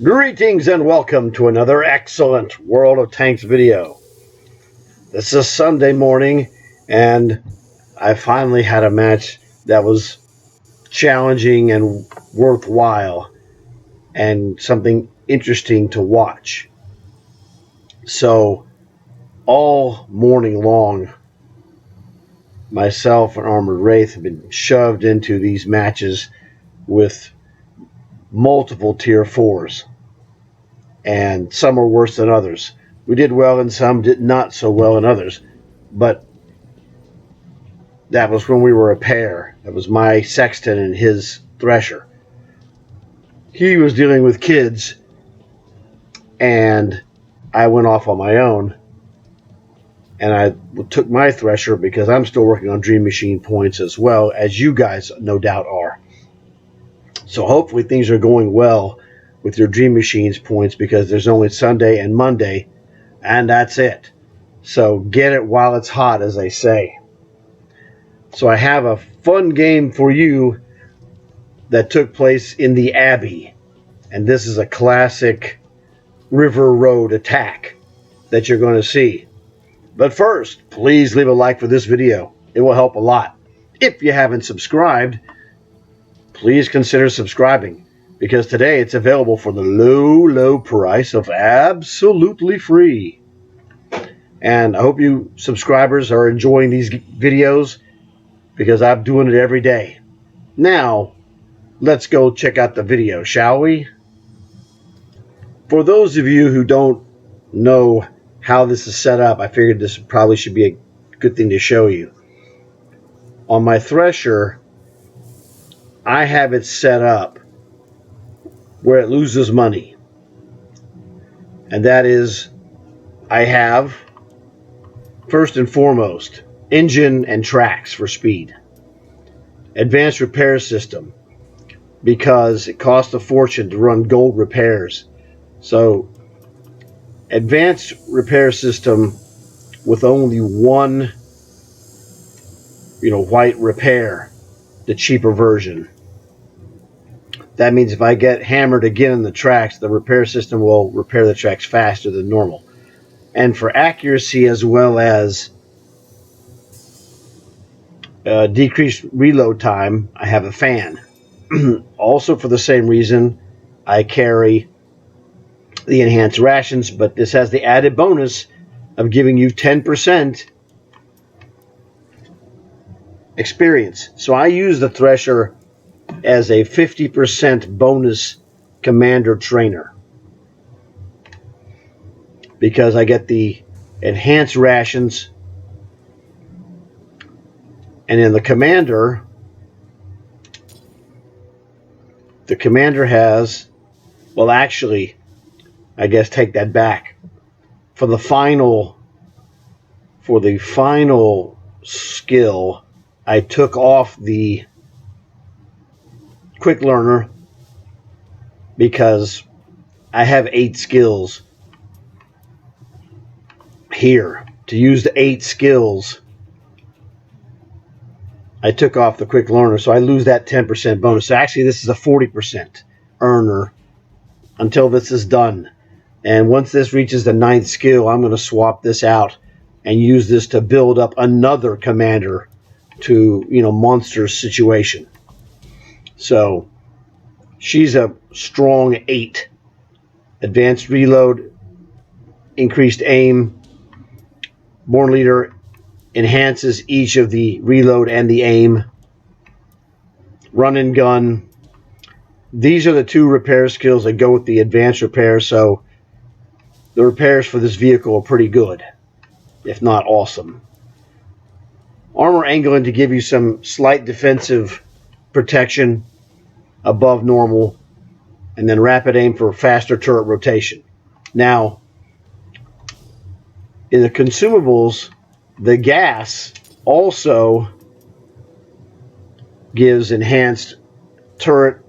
Greetings and welcome to another excellent World of Tanks video. This is Sunday morning and I finally had a match that was challenging and worthwhile and something interesting to watch. So all morning long, myself and Armored Wraith have been shoved into these matches with multiple tier 4s. And some are worse than others. We did well in some, did not so well in others. But that was when we were a pair. That was my Sexton and his Thresher. He was dealing with kids, and I went off on my own. And I took my Thresher because I'm still working on Dream Machine points as well, as you guys no doubt are. So hopefully things are going well with your Dream Machines points because there's only Sunday and Monday, and that's it. So get it while it's hot, as they say. So I have a fun game for you that took place in the Abbey, and this is a classic River Road attack that you're going to see. But first, please leave a like for this video. It will help a lot. If you haven't subscribed, please consider subscribing, because today it's available for the low price of absolutely free. And I hope you subscribers are enjoying these videos, because I'm doing it every day. Now, let's go check out the video, shall we? For those of you who don't know how this is set up, I figured this probably should be a good thing to show you. On my Thresher, I have it set up where it loses money. And that is, I have, first and foremost, engine and tracks for speed. Advanced repair system, because it costs a fortune to run gold repairs. So, advanced repair system with only one, white repair, the cheaper version. That means if I get hammered again in the tracks, the repair system will repair the tracks faster than normal. And for accuracy as well as decreased reload time, I have a fan. Also for the same reason, I carry the enhanced rations, but this has the added bonus of giving you 10% experience. So I use the Thresher as a 50% bonus commander trainer, because I get the enhanced rations, and in the commander has, well, actually, I guess take that back. For the final skill, I took off the quick learner because I have 8 skills here. To use the 8 skills, I took off the quick learner, so I lose that 10% bonus. So actually, this is a 40% earner until this is done. And once this reaches the 9th skill, I'm going to swap this out and use this to build up another commander to, monster situation. So she's a strong 8. Advanced reload, increased aim. Born leader enhances each of the reload and the aim. Run and gun. These are the 2 repair skills that go with the advanced repair, so the repairs for this vehicle are pretty good, if not awesome. Armor angling to give you some slight defensive protection above normal, and then rapid aim for faster turret rotation. Now, in the consumables, the gas also gives enhanced turret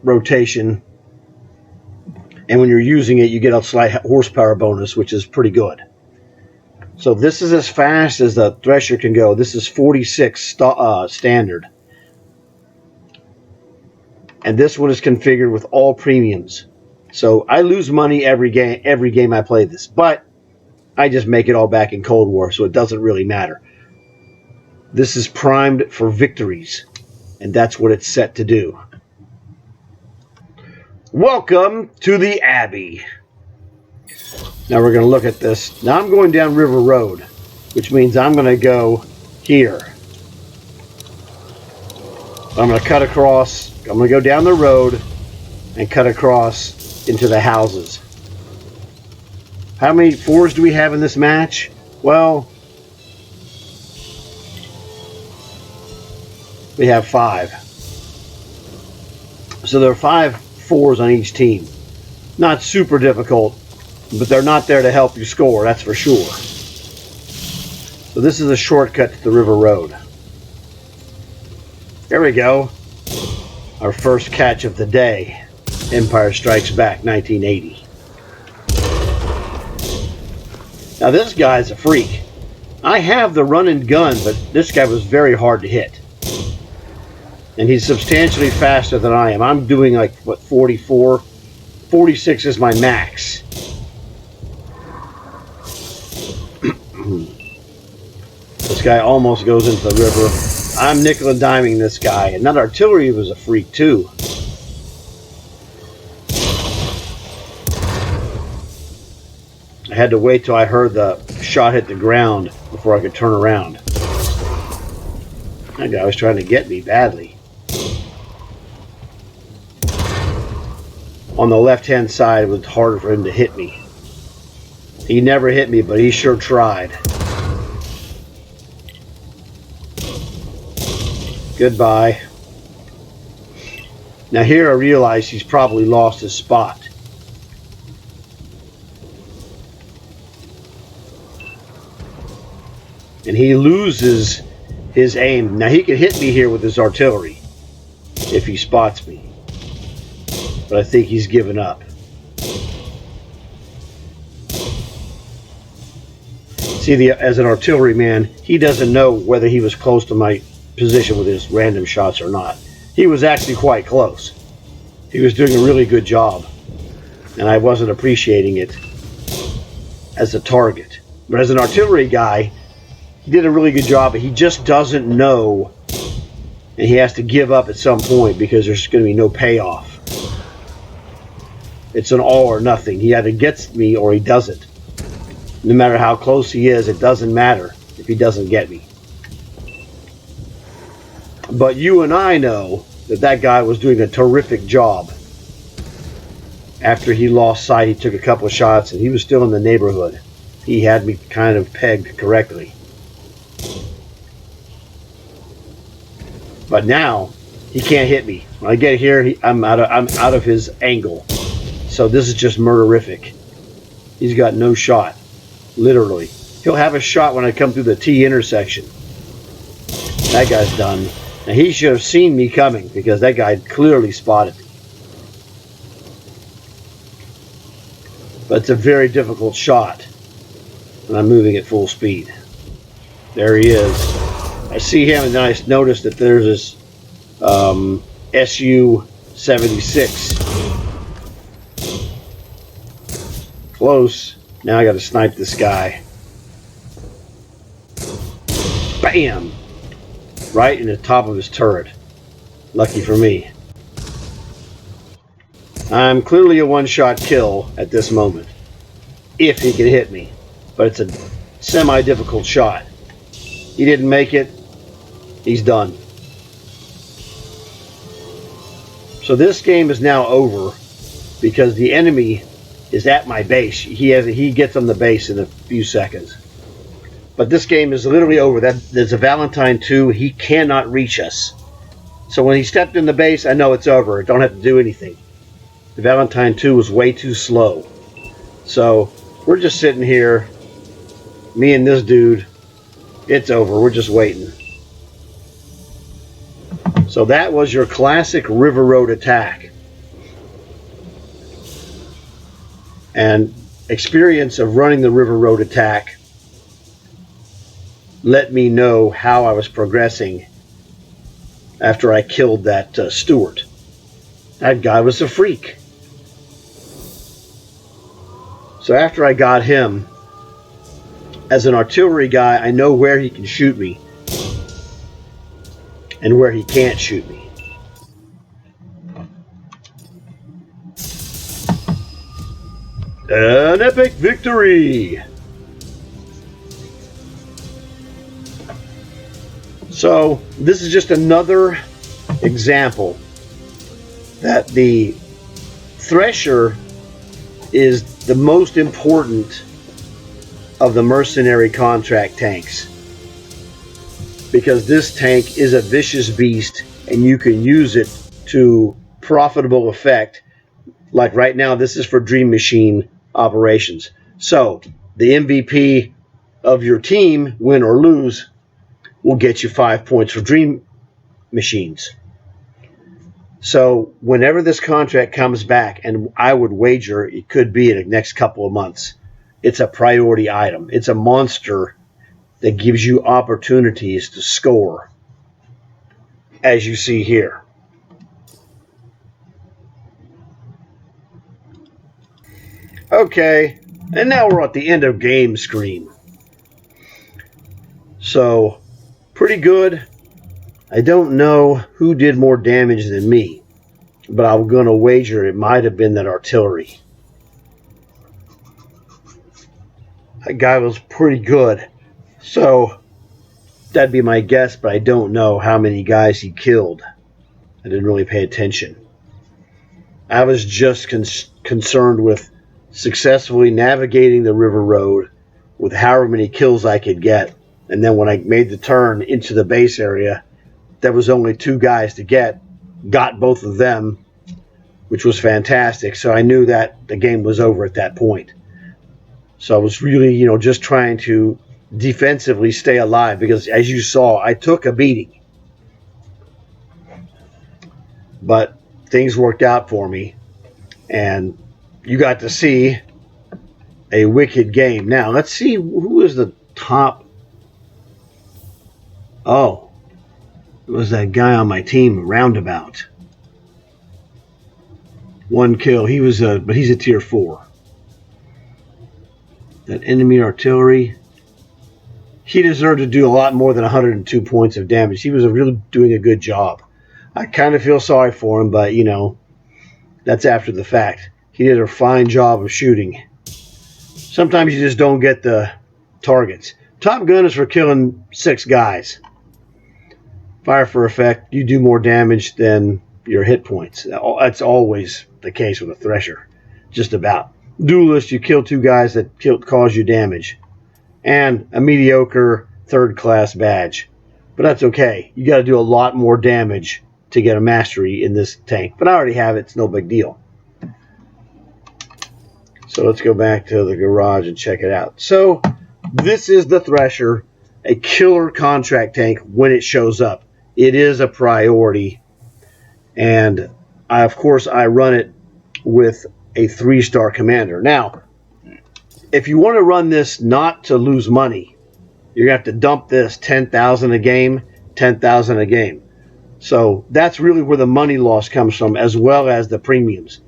rotation, and when you're using it, you get a slight horsepower bonus, which is pretty good. So this is as fast as the Thresher can go. This is 46 standard. And this one is configured with all premiums. So I lose money every game I play this, but I just make it all back in Cold War, so it doesn't really matter. This is primed for victories, and that's what it's set to do. Welcome to the Abbey. Now we're going to look at this. Now I'm going down River Road, which means I'm going to go here. I'm going to cut across. I'm going to go down the road and cut across into the houses. How many 4s do we have in this match? Well, we have 5. So there are 5 4s on each team. Not super difficult, but they're not there to help you score, that's for sure. So this is a shortcut to the River Road. There we go. Our first catch of the day. Empire Strikes Back, 1980. Now this guy's a freak. I have the run and gun, but this guy was very hard to hit. And he's substantially faster than I am. I'm doing like, what, 44? 46 is my max. This guy almost goes into the river. I'm nickel and diming this guy. And that artillery was a freak too. I had to wait till I heard the shot hit the ground before I could turn around. That guy was trying to get me badly. On the left-hand side, it was harder for him to hit me. He never hit me, but he sure tried. Goodbye. Now here I realize he's probably lost his spot. And he loses his aim. Now he can hit me here with his artillery if he spots me. But I think he's given up. See, as an artilleryman, he doesn't know whether he was close to my position with his random shots or not. He was actually quite close. He was doing a really good job. And I wasn't appreciating it as a target. But as an artillery guy, he did a really good job, but he just doesn't know, and he has to give up at some point because there's going to be no payoff. It's an all or nothing. He either gets me or he doesn't. No matter how close he is, it doesn't matter if he doesn't get me. But you and I know that that guy was doing a terrific job. After he lost sight, he took a couple of shots, and he was still in the neighborhood. He had me kind of pegged correctly. But now he can't hit me. When I get here, I'm out of his angle. So this is just murderific. He's got no shot, literally. He'll have a shot when I come through the T intersection. That guy's done. Now he should have seen me coming because that guy clearly spotted me. But it's a very difficult shot when I'm moving at full speed. There he is. I see him, and then I notice that there's this SU-76. Close. Now I got to snipe this guy. Bam! Right in the top of his turret. Lucky for me. I'm clearly a one-shot kill at this moment. If he can hit me. But it's a semi-difficult shot. He didn't make it. He's done. So this game is now over because the enemy is at my base. He gets on the base in a few seconds. But this game is literally over. There's a Valentine 2. He cannot reach us. So when he stepped in the base, I know it's over. I don't have to do anything. The Valentine 2 was way too slow. So we're just sitting here, me and this dude. It's over. We're just waiting. So that was your classic River Road attack. And experience of running the River Road attack let me know how I was progressing after I killed that Stewart. That guy was a freak. So after I got him, as an artillery guy, I know where he can shoot me and where he can't shoot me. An epic victory! So this is just another example that the Thresher is the most important of the mercenary contract tanks, because this tank is a vicious beast and you can use it to profitable effect. Like right now, this is for Dream Machine operations. So the MVP of your team, win or lose, will get you 5 points for Dream Machines. So whenever this contract comes back, and I would wager it could be in the next couple of months, it's a priority item. It's a monster that gives you opportunities to score, as you see here. Okay, and now we're at the end of game screen. So, pretty good. I don't know who did more damage than me, but I'm going to wager it might have been that artillery. That guy was pretty good. So, that'd be my guess, but I don't know how many guys he killed. I didn't really pay attention. I was just concerned with successfully navigating the river road with however many kills I could get. And then when I made the turn into the base area, there was only 2 guys to get. Got both of them, which was fantastic. So I knew that the game was over at that point. So I was really, just trying to defensively stay alive, because as you saw, I took a beating. But things worked out for me, and you got to see a wicked game. Now, let's see who is the top. Oh, it was that guy on my team, Roundabout. 1 kill. But he's a tier 4. That enemy artillery, he deserved to do a lot more than 102 points of damage. He was really doing a good job. I kind of feel sorry for him, but, that's after the fact. He did a fine job of shooting. Sometimes you just don't get the targets. Top gun is for killing 6 guys. Fire for effect, you do more damage than your hit points. That's always the case with a Thresher. Just about. Duelist, you kill 2 guys that cause you damage. And a mediocre 3rd class badge. But that's okay. You got to do a lot more damage to get a mastery in this tank. But I already have it. It's no big deal. So let's go back to the garage and check it out. So this is the Thresher, a killer contract tank when it shows up. It is a priority. And of course, I run it with a 3-star commander. Now, if you want to run this not to lose money, you're going to have to dump this 10,000 a game, 10,000 a game. So that's really where the money loss comes from, as well as the premiums.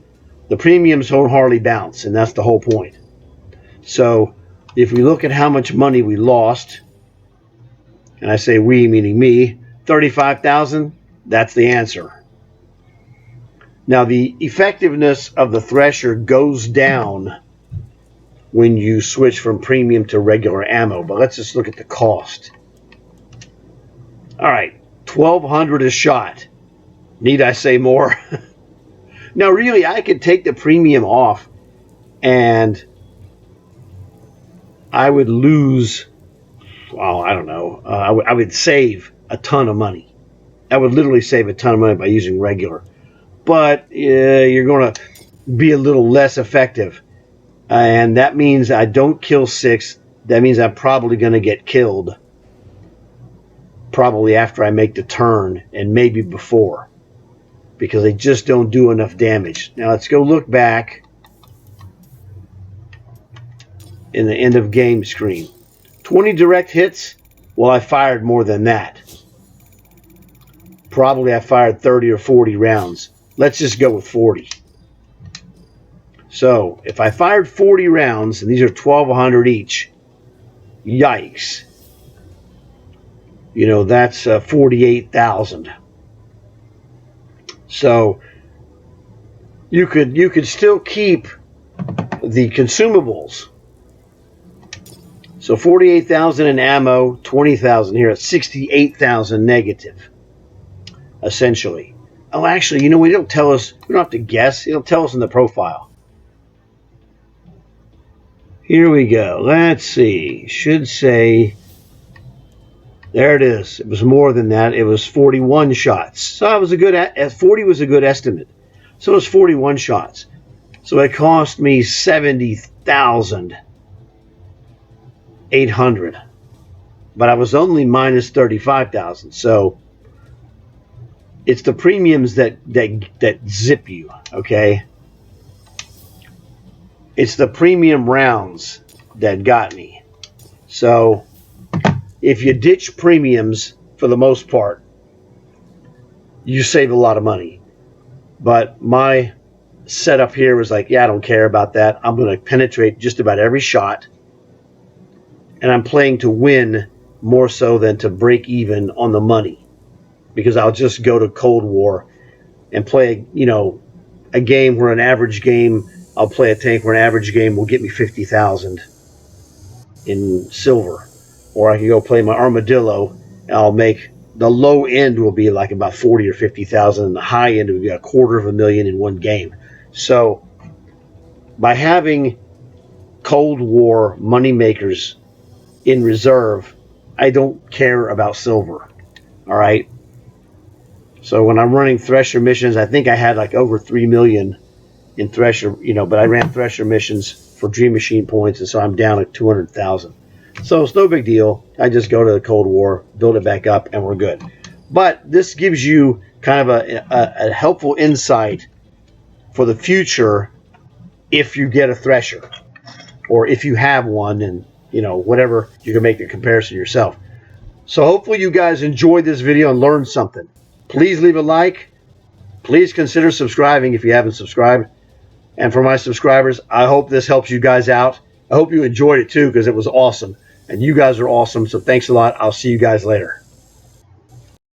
The premiums don't hardly bounce, and that's the whole point. So if we look at how much money we lost, and I say we, meaning me, 35,000, that's the answer. Now, the effectiveness of the Thresher goes down when you switch from premium to regular ammo, but let's just look at the cost. All right, 1,200 a shot. Need I say more? Now, really, I could take the premium off, and I would lose, well, I don't know. I would save a ton of money. I would literally save a ton of money by using regular. But you're going to be a little less effective. And that means I don't kill 6. That means I'm probably going to get killed. Probably after I make the turn, and maybe before. Because they just don't do enough damage. Now let's go look back in the end of game screen. 20 direct hits? Well, I fired more than that. Probably I fired 30 or 40 rounds. Let's just go with 40. So if I fired 40 rounds, and these are 1,200 each, yikes. You know, that's 48,000. So you could still keep the consumables. So 48,000 in ammo, 20,000 here. It's 68,000 negative, essentially. Oh, actually, you know, we don't tell us. We don't have to guess. It'll tell us in the profile. Here we go. Let's see. Should say. There it is. It was more than that. It was 41 shots. So it was a good. 40 was a good estimate. So it was 41 shots. So it cost me 70,800. But I was only minus 35,000. So it's the premiums that zip you, okay? It's the premium rounds that got me. So if you ditch premiums for the most part, you save a lot of money. But my setup here was like, yeah, I don't care about that. I'm going to penetrate just about every shot. And I'm playing to win more so than to break even on the money. Because I'll just go to Cold War and play, you know, a game where an average game, I'll play a tank where an average game will get me 50,000 in silver. Or I can go play my Armadillo and I'll make, the low end will be like about 40 or 50,000 and the high end will be $250,000 in one game. So by having Cold War money makers in reserve, I don't care about silver. All right. So when I'm running Thresher missions, I think I had like over 3 million in Thresher, you know, but I ran Thresher missions for Dream Machine points, and so I'm down at 200,000. So it's no big deal. I just go to the Cold War, build it back up, and we're good. But this gives you kind of a helpful insight for the future if you get a Thresher, or if you have one, and, you know, whatever, you can make the comparison yourself. So hopefully you guys enjoyed this video and learned something. Please leave a like. Please consider subscribing if you haven't subscribed. And for my subscribers, I hope this helps you guys out. I hope you enjoyed it too, because it was awesome. And you guys are awesome. So thanks a lot. I'll see you guys later.